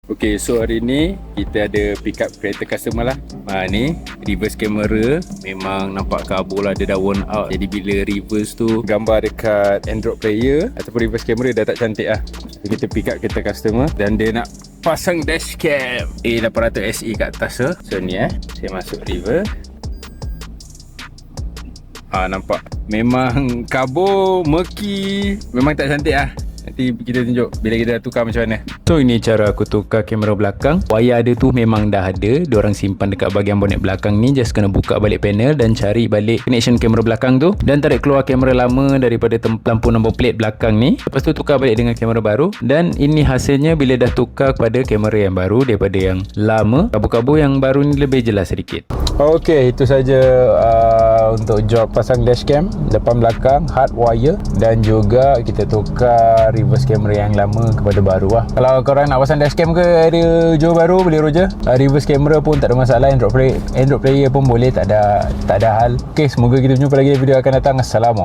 Okay, so hari ni kita ada pick up kereta customer lah. Ni reverse camera memang nampak kabur lah, dia dah worn out. Jadi bila reverse tu gambar dekat Android player ataupun reverse camera dah tak cantik lah. So, kita pick up kereta customer dan dia nak pasang dashcam A800 SE kat atas tu. So ni saya masuk reverse. Nampak memang kabur, murky, memang tak cantik lah. Nanti kita tunjuk bila kita dah tukar macam mana. So ini cara aku tukar kamera belakang. Wayar dia tu memang dah ada, diorang simpan dekat bahagian bonet belakang ni. Just kena buka balik panel dan cari balik connection kamera belakang tu, dan tarik keluar kamera lama daripada lampu number plate belakang ni. Lepas tu tukar balik dengan kamera baru. Dan ini hasilnya bila dah tukar kepada kamera yang baru daripada yang lama. Kabur-kabur yang baru ni lebih jelas sedikit. Okey, itu saja untuk job pasang dashcam depan belakang, hard wire, dan juga kita tukar reverse camera yang lama kepada baru lah. Kalau korang nak pasang dashcam ke ada jual baru, boleh roja. Reverse camera pun tak ada masalah, Android player pun boleh, tak ada hal. Okey, semoga kita jumpa lagi video akan datang. Assalamualaikum.